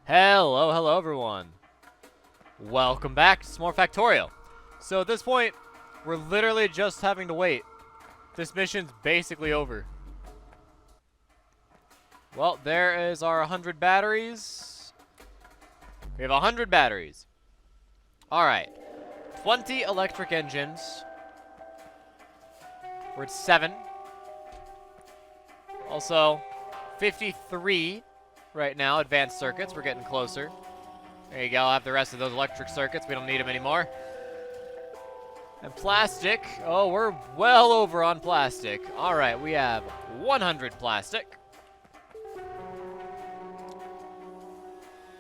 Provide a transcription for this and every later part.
Hello everyone. Welcome back to some more Factorio. So at this point, we're literally just having to wait. This mission's basically over. Well, there is our 100 batteries. We have 100 batteries. Alright. 20 electric engines. We're at 7. Also, 53 right now, advanced circuits. We're getting closer. There you go, I'll have the rest of those electric circuits. We don't need them anymore. And plastic. Oh, we're well over on plastic. Alright, we have 100 plastic.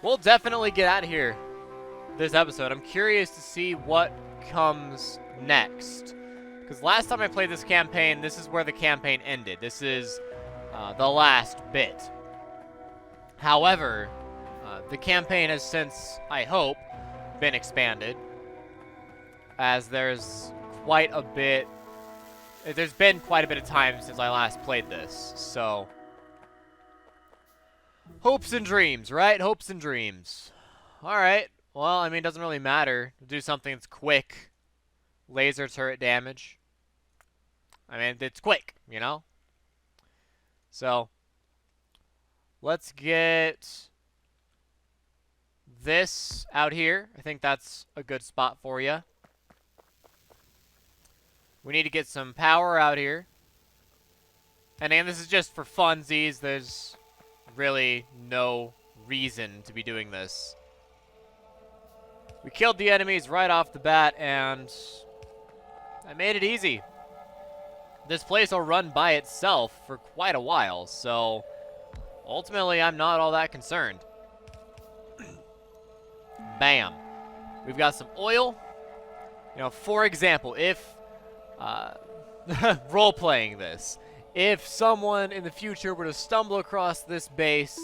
We'll definitely get out of here this episode. I'm curious to see what comes next. Because last time I played this campaign, this is where the campaign ended. This is the last bit. However, the campaign has since, I hope, been expanded. As there's quite a bit... There's been quite a bit of time since I last played this, so... Hopes and dreams, right? Hopes and dreams. Alright, well, I mean, it doesn't really matter. We'll do something that's quick. Laser turret damage. I mean, it's quick, you know? So, let's get this out here. I think that's a good spot for you. We need to get some power out here. And again, this is just for funsies. There's really no reason to be doing this. We killed the enemies right off the bat, and I made it easy. This place will run by itself for quite a while, so ultimately I'm not all that concerned. Bam. We've got some oil. You know, for example, if role-playing this, if someone in the future were to stumble across this base,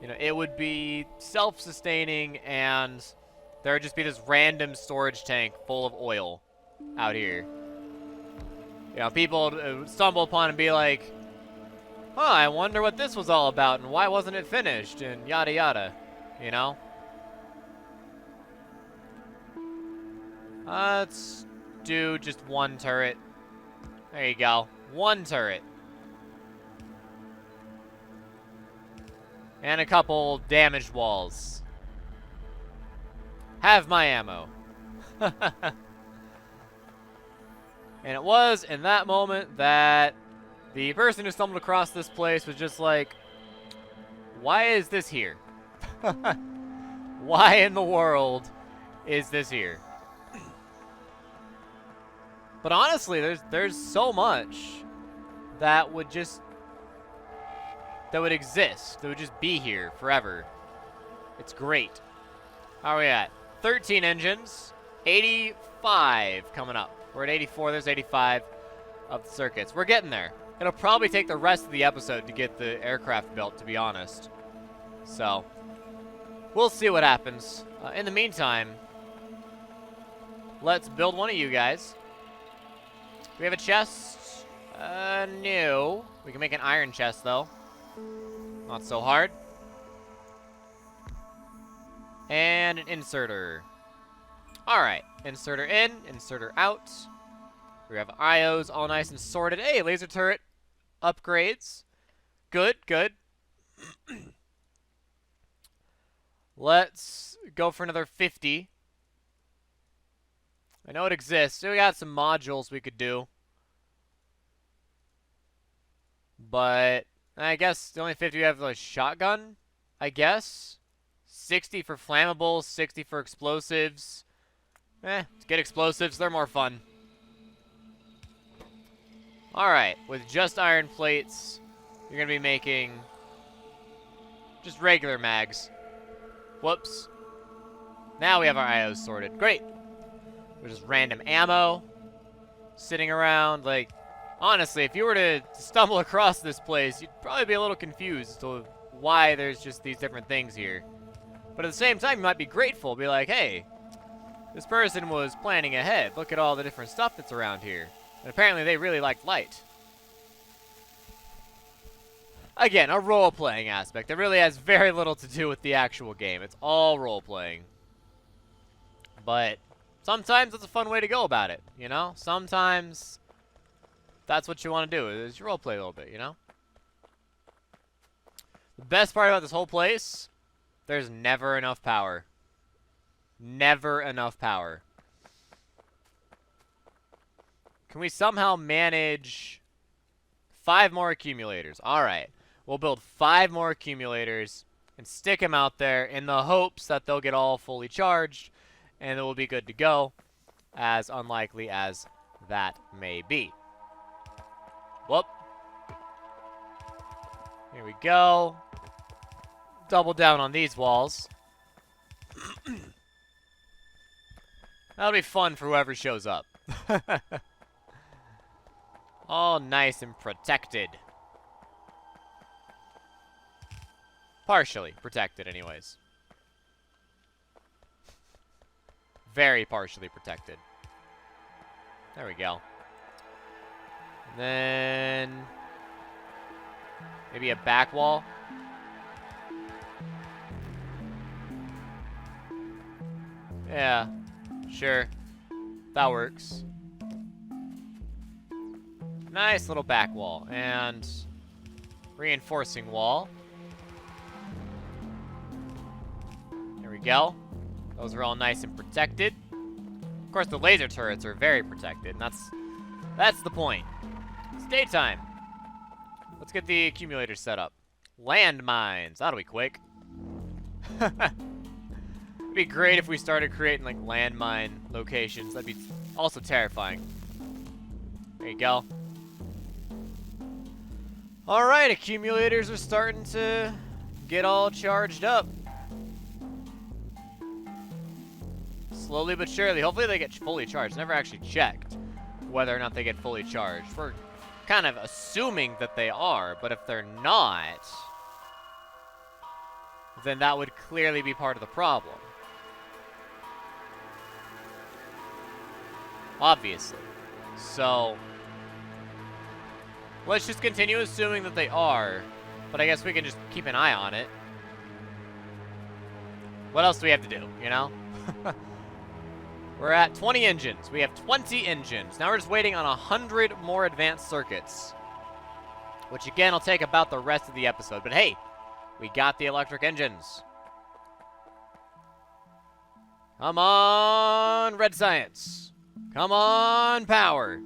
you know, it would be self-sustaining, and there would just be this random storage tank full of oil out here. You know, people would stumble upon and be like, huh, I wonder what this was all about, and why wasn't it finished, and yada yada, you know? Let's do just one turret. There you go. One turret. And a couple damaged walls. Have my ammo. And it was in that moment that the person who stumbled across this place was just like, why is this here? Why in the world is this here? But honestly, there's so much that would exist, that would just be here forever. It's great. How are we at? 13 engines, 85 coming up. We're at 84, there's 85 of the circuits. We're getting there. It'll probably take the rest of the episode to get the aircraft built, to be honest. So, we'll see what happens. In the meantime, let's build one of you guys. Do we have a chest? No. We can make an iron chest, though. Not so hard. And an inserter. Alright. Inserter in, inserter out. We have IOs all nice and sorted. Hey, laser turret upgrades. Good, good. Let's go for another 50. I know it exists. So we got some modules we could do. But I guess the only 50 we have is a shotgun, I guess. 60 for flammables, 60 for explosives. Let's get explosives. They're more fun. Alright, with just iron plates, you're going to be making just regular mags. Whoops. Now we have our IOs sorted. Great. There's just random ammo sitting around. Like, honestly, if you were to stumble across this place, you'd probably be a little confused as to why there's just these different things here. But at the same time, you might be grateful. Be like, hey, this person was planning ahead. Look at all the different stuff that's around here. And apparently they really liked light. Again, a role-playing aspect. It really has very little to do with the actual game. It's all role-playing. But sometimes it's a fun way to go about it, you know? Sometimes that's what you want to do, is you role-play a little bit, you know? The best part about this whole place, there's never enough power. Never enough power. Can we somehow manage 5 more accumulators? Alright. We'll build 5 more accumulators and stick them out there in the hopes that they'll get all fully charged and it will be good to go, as unlikely as that may be. Whoop. Here we go. Double down on these walls. That'll be fun for whoever shows up. All nice and protected. Partially protected, anyways. Very partially protected. There we go. And then maybe a back wall. Yeah, sure. That works. Nice little back wall. And reinforcing wall. There we go. Those are all nice and protected. Of course, the laser turrets are very protected, and that's the point. It's daytime. Let's get the accumulator set up. Landmines. That'll be quick. It'd be great if we started creating, like, landmine locations. That'd be also terrifying. There you go. Alright, accumulators are starting to get all charged up. Slowly but surely. Hopefully they get fully charged. Never actually checked whether or not they get fully charged. We're kind of assuming that they are, but if they're not, then that would clearly be part of the problem. Obviously. So let's just continue assuming that they are, but I guess we can just keep an eye on it. What else do we have to do, you know? We're at 20 engines. We have 20 engines. Now we're just waiting on 100 more advanced circuits, which again will take about the rest of the episode. But hey, we got the electric engines. Come on, red science. Come on, power.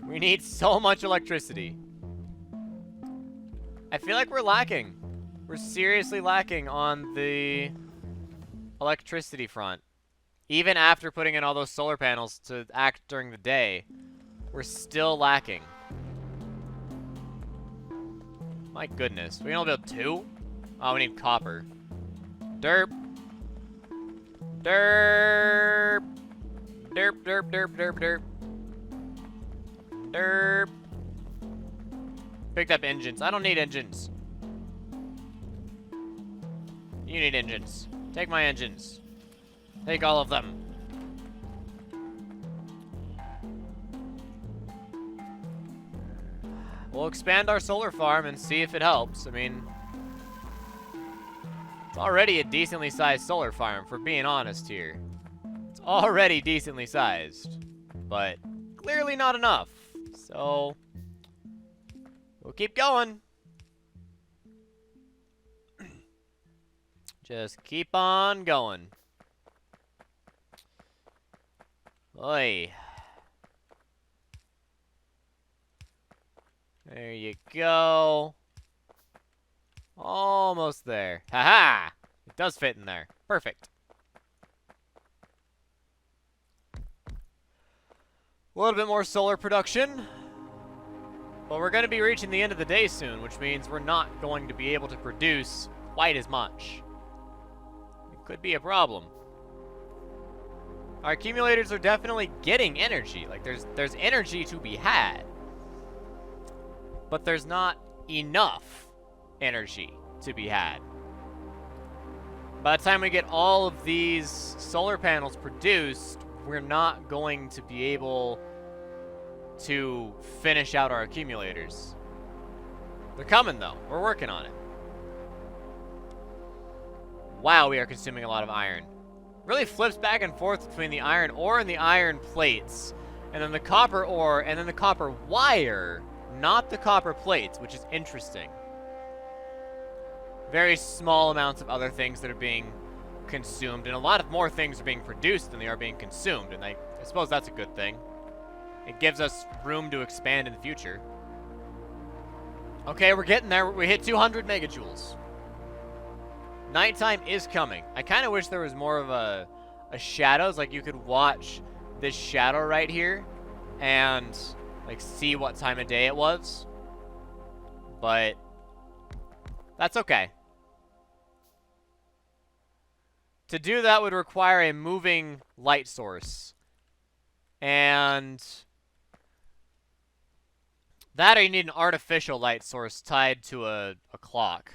We need so much electricity. I feel like we're lacking. We're seriously lacking on the electricity front. Even after putting in all those solar panels to act during the day, we're still lacking. My goodness. We can only build 2? Oh, we need copper. Derp. Derp. Derp, derp, derp, derp, derp. Derp. Picked up engines. I don't need engines. You need engines. Take my engines. Take all of them. We'll expand our solar farm and see if it helps. I mean, it's already a decently sized solar farm, for being honest here. It's already decently sized, but clearly not enough. So, we'll keep going. Just keep on going. Oi. There you go. Almost there. Haha! It does fit in there. Perfect. A little bit more solar production. But we're going to be reaching the end of the day soon, which means we're not going to be able to produce quite as much. It could be a problem. Our accumulators are definitely getting energy. Like, there's energy to be had. But there's not enough energy to be had. By the time we get all of these solar panels produced, we're not going to be able to finish out our accumulators. They're coming, though. We're working on it. Wow, we are consuming a lot of iron. Really flips back and forth between the iron ore and the iron plates. And then the copper ore, and then the copper wire. Not the copper plates, which is interesting. Very small amounts of other things that are being consumed. And a lot of more things are being produced than they are being consumed. And I suppose that's a good thing. It gives us room to expand in the future. Okay, we're getting there. We hit 200 megajoules. Nighttime is coming. I kind of wish there was more of a shadows. Like, you could watch this shadow right here and, like, see what time of day it was. But that's okay. To do that would require a moving light source. And that, or you need an artificial light source tied to a clock.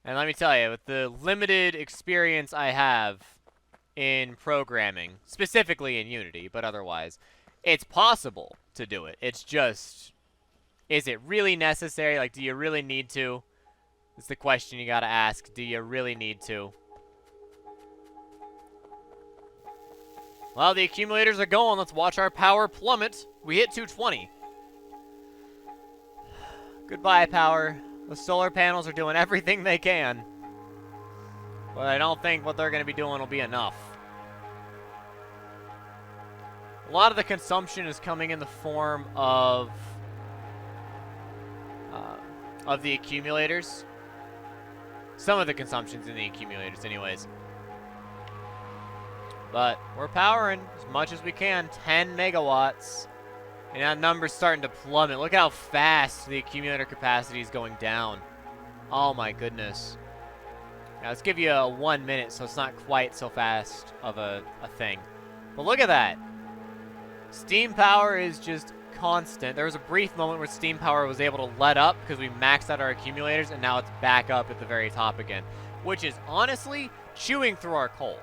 And let me tell you, with the limited experience I have in programming, specifically in Unity, but otherwise, it's possible to do it. It's just, is it really necessary? Like, do you really need to? It's the question you gotta ask. Do you really need to? Well, the accumulators are going. Let's watch our power plummet. We hit 220. Goodbye, power. The solar panels are doing everything they can. But I don't think what they're going to be doing will be enough. A lot of the consumption is coming in the form of the accumulators. Some of the consumption's in the accumulators anyways. But we're powering as much as we can. 10 megawatts. And that number's starting to plummet. Look how fast the accumulator capacity is going down. Oh my goodness. Now let's give you a 1 minute so it's not quite so fast of a thing. But look at that. Steam power is just constant. There was a brief moment where steam power was able to let up because we maxed out our accumulators, and now it's back up at the very top again. Which is honestly chewing through our coal.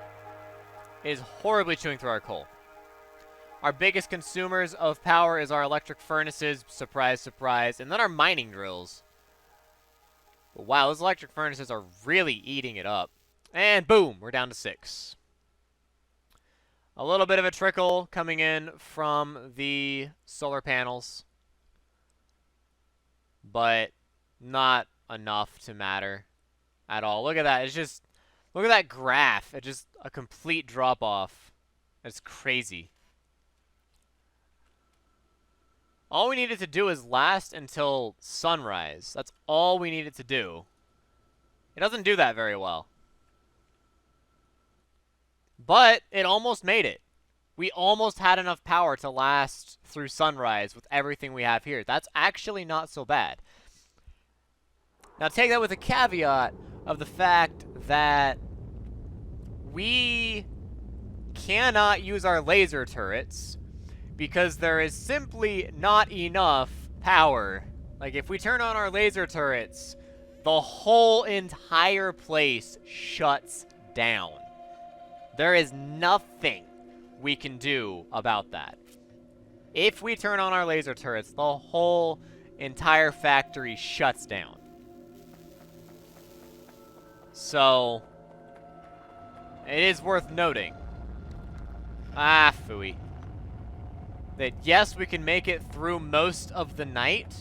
It is horribly chewing through our coal. Our biggest consumers of power is our electric furnaces, surprise, surprise, and then our mining drills. But wow, those electric furnaces are really eating it up. And boom, we're down to 6. A little bit of a trickle coming in from the solar panels, but not enough to matter at all. Look at that. It's just, look at that graph. It's just a complete drop-off. It's crazy. All we needed to do is last until sunrise. That's all we needed to do. It doesn't do that very well. But it almost made it. We almost had enough power to last through sunrise with everything we have here. That's actually not so bad. Now take that with a caveat of the fact that we cannot use our laser turrets because there is simply not enough power. Like, if we turn on our laser turrets, the whole entire place shuts down. There is nothing we can do about that. If we turn on our laser turrets, the whole entire factory shuts down. So, it is worth noting. Ah, phooey. That yes, we can make it through most of the night,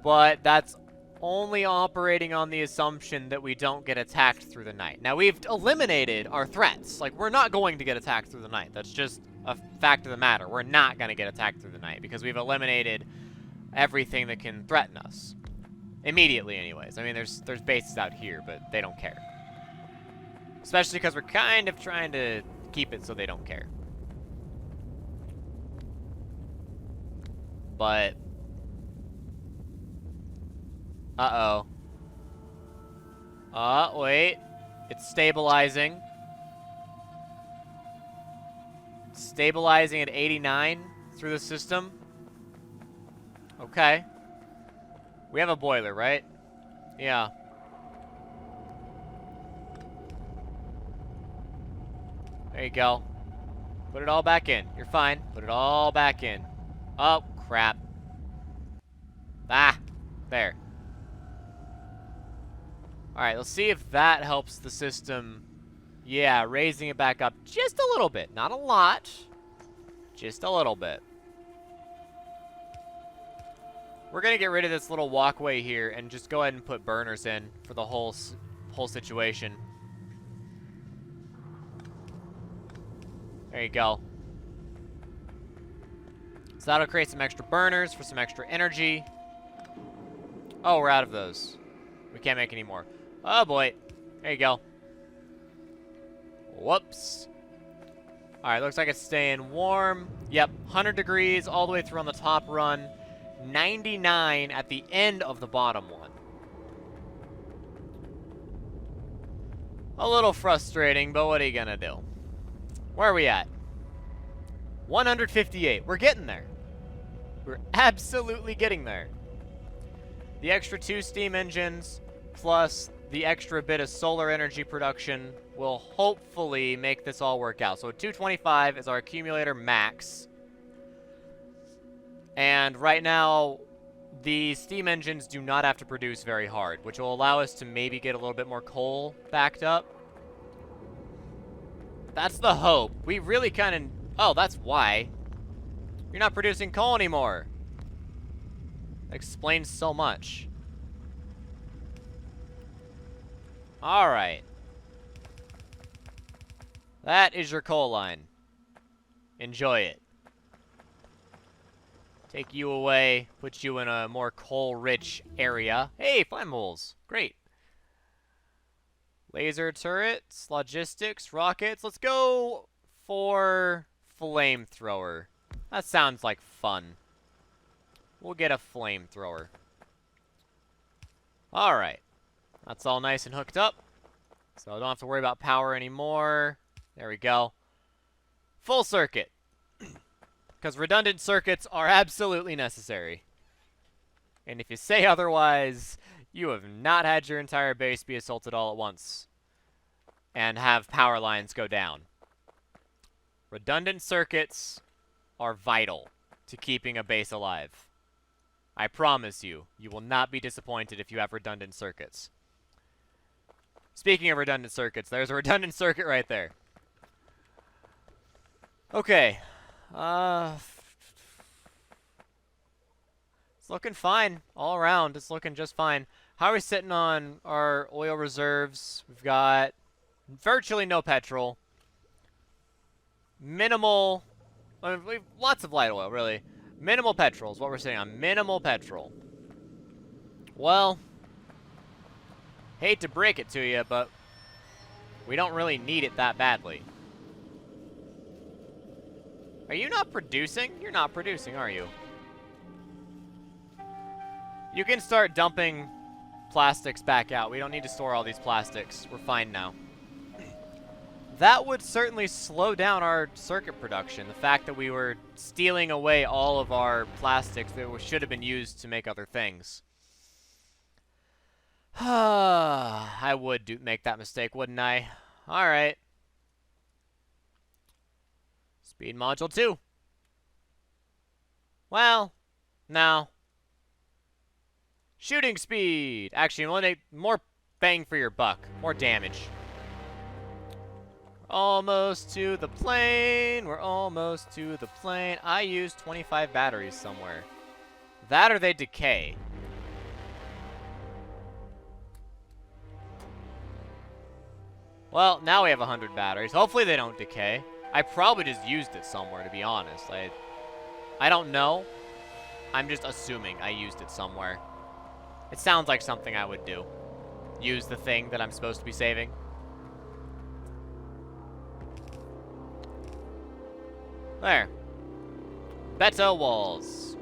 but that's only operating on the assumption that we don't get attacked through the night. Now, we've eliminated our threats. Like, we're not going to get attacked through the night. That's just a fact of the matter. We're not going to get attacked through the night because we've eliminated everything that can threaten us. Immediately, anyways. I mean, there's bases out here, but they don't care. Especially because we're kind of trying to keep it so they don't care. But uh-oh. Wait. It's stabilizing. Stabilizing at 89 through the system. Okay. We have a boiler, right? Yeah. There you go. Put it all back in. You're fine. Put it all back in. Oh, crap. Ah, there. Alright, let's see if that helps the system. Yeah, raising it back up just a little bit. Not a lot. Just a little bit. We're going to get rid of this little walkway here and just go ahead and put burners in for the whole situation. There you go. So that'll create some extra burners for some extra energy. Oh, we're out of those. We can't make any more. Oh, boy. There you go. Whoops. Alright, looks like it's staying warm. Yep, 100 degrees all the way through on the top run. 99 at the end of the bottom one. A little frustrating, but what are you gonna do? Where are we at? 158. We're getting there. We're absolutely getting there. The extra 2 steam engines plus the extra bit of solar energy production will hopefully make this all work out. So 225 is our accumulator max. And right now, the steam engines do not have to produce very hard, which will allow us to maybe get a little bit more coal backed up. That's the hope. We really kind of... Oh, that's why. You're not producing coal anymore. That explains so much. Alright. That is your coal line. Enjoy it. Take you away, put you in a more coal-rich area. Hey, flammables. Great. Laser turrets, logistics, rockets. Let's go for flamethrower. That sounds like fun. We'll get a flamethrower. Alright. That's all nice and hooked up. So I don't have to worry about power anymore. There we go. Full circuit. Because redundant circuits are absolutely necessary. And if you say otherwise, you have not had your entire base be assaulted all at once. And have power lines go down. Redundant circuits are vital to keeping a base alive. I promise you, you will not be disappointed if you have redundant circuits. Speaking of redundant circuits, there's a redundant circuit right there. Okay. It's looking fine all around. It's looking just fine. How are we sitting on our oil reserves? We've got virtually no petrol. Minimal... we've lots of light oil, really. Minimal petrol is what we're sitting on. Minimal petrol. Well, hate to break it to you, but we don't really need it that badly. Are you not producing? You're not producing, are you? You can start dumping plastics back out. We don't need to store all these plastics. We're fine now. That would certainly slow down our circuit production. The fact that we were stealing away all of our plastics that should have been used to make other things. I would make that mistake, wouldn't I? Alright. Speed module 2. Well, no. Shooting speed. Actually, more bang for your buck. More damage. Almost to the plane. We're almost to the plane. I used 25 batteries somewhere. That or they decay. Well, now we have 100 batteries. Hopefully they don't decay. I probably just used it somewhere, to be honest. I don't know. I'm just assuming I used it somewhere. It sounds like something I would do. Use the thing that I'm supposed to be saving. There. Beto walls.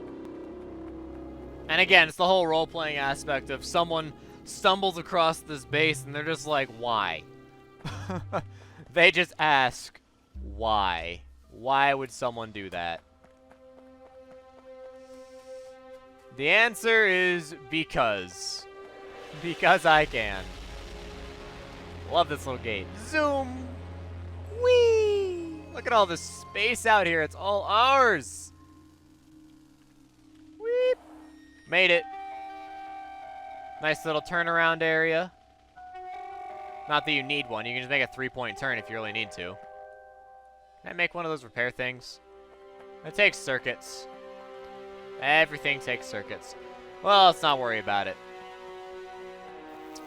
And again, it's the whole role-playing aspect of someone stumbles across this base and they're just like, why? They just ask, why? Why would someone do that? The answer is because. Because I can. Love this little gate. Zoom! Whee! Look at all this space out here. It's all ours. Made it. Nice little turnaround area. Not that you need one. You can just make a 3-point turn if you really need to. Can I make one of those repair things? It takes circuits. Everything takes circuits. Well, let's not worry about it.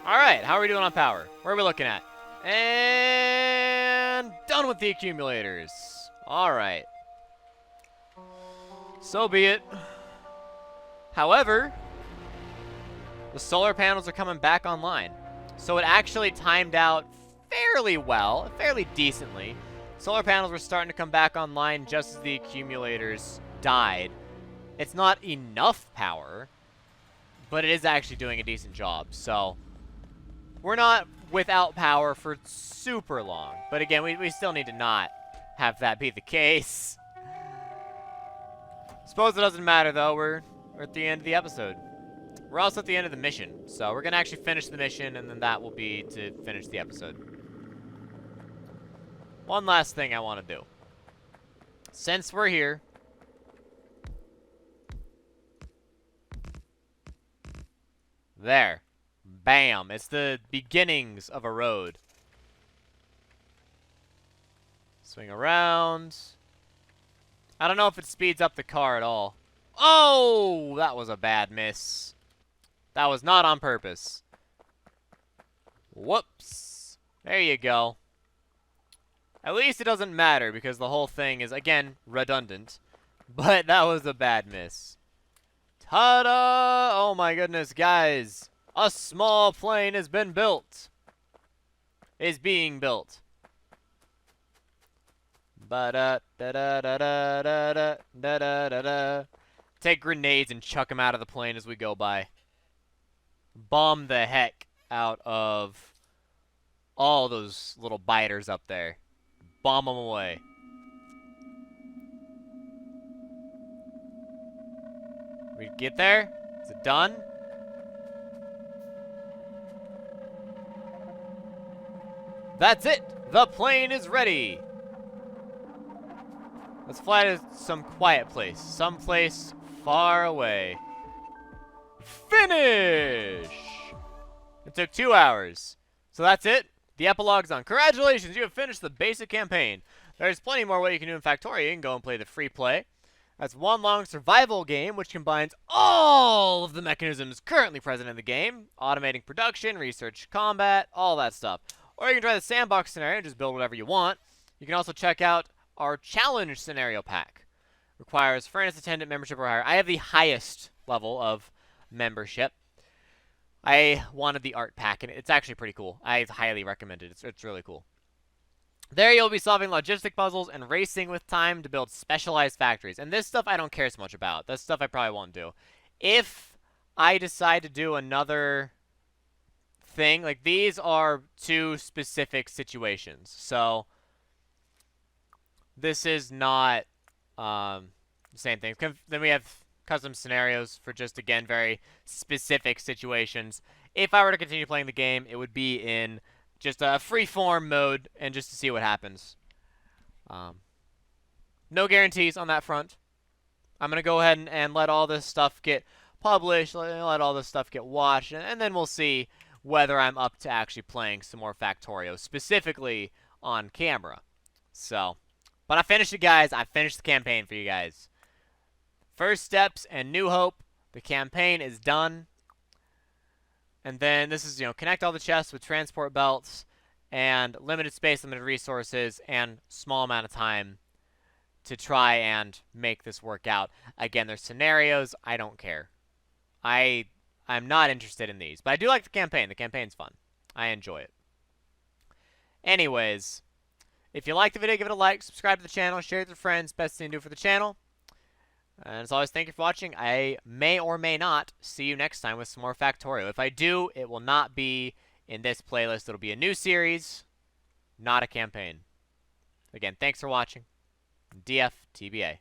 Alright, how are we doing on power? Where are we looking at? And done with the accumulators. Alright. So be it. However, the solar panels are coming back online. So it actually timed out fairly well, fairly decently. Solar panels were starting to come back online just as the accumulators died. It's not enough power, but it is actually doing a decent job. So we're not without power for super long. But again, we still need to not have that be the case. Suppose it doesn't matter, though. We're at the end of the episode. We're also at the end of the mission. So we're going to actually finish the mission, and then that will be to finish the episode. One last thing I want to do. Since we're here, there. Bam. It's the beginnings of a road. Swing around. I don't know if it speeds up the car at all. Oh! That was a bad miss. That was not on purpose. Whoops. There you go. At least it doesn't matter because the whole thing is, again, redundant. But that was a bad miss. Ta-da! Oh my goodness, guys. A small plane has been built. Is being built. Ba-da-da-da-da-da-da-da-da-da-da. Take grenades and chuck them out of the plane as we go by. Bomb the heck out of all those little biters up there. Bomb them away. We get there? Is it done? That's it! The plane is ready! Let's fly to some quiet place. Someplace far away. Finish! It took 2 hours. So that's it. The epilogue's on. Congratulations, you have finished the basic campaign. There's plenty more what you can do in Factorio. You can go and play the free play. That's one long survival game which combines all of the mechanisms currently present in the game. Automating production, research, combat, all that stuff. Or you can try the sandbox scenario and just build whatever you want. You can also check out our challenge scenario pack. Requires furnace attendant membership or higher. I have the highest level of membership. I wanted the art pack, and it's actually pretty cool. I highly recommend it. It's really cool. There you'll be solving logistic puzzles and racing with time to build specialized factories. And this stuff I don't care so much about. This stuff I probably won't do. If I decide to do another thing, like these are 2 specific situations. So this is not the same thing. Then we have custom scenarios for just, again, very specific situations. If I were to continue playing the game, it would be in just a free-form mode and just to see what happens. No guarantees on that front. I'm going to go ahead and let all this stuff get published, let all this stuff get watched, and then we'll see whether I'm up to actually playing some more Factorio, specifically on camera. So, but I finished it, guys. I finished the campaign for you guys. First steps and New Hope. The campaign is done. And then this is, connect all the chests with transport belts and limited space, limited resources, and small amount of time to try and make this work out. Again, there's scenarios. I don't care. I'm not interested in these. But I do like the campaign. The campaign's fun. I enjoy it. Anyways, if you liked the video, give it a like, subscribe to the channel, share it with your friends. Best thing to do for the channel. And as always, thank you for watching. I may or may not see you next time with some more Factorio. If I do, it will not be in this playlist. It'll be a new series, not a campaign. Again, thanks for watching. DFTBA.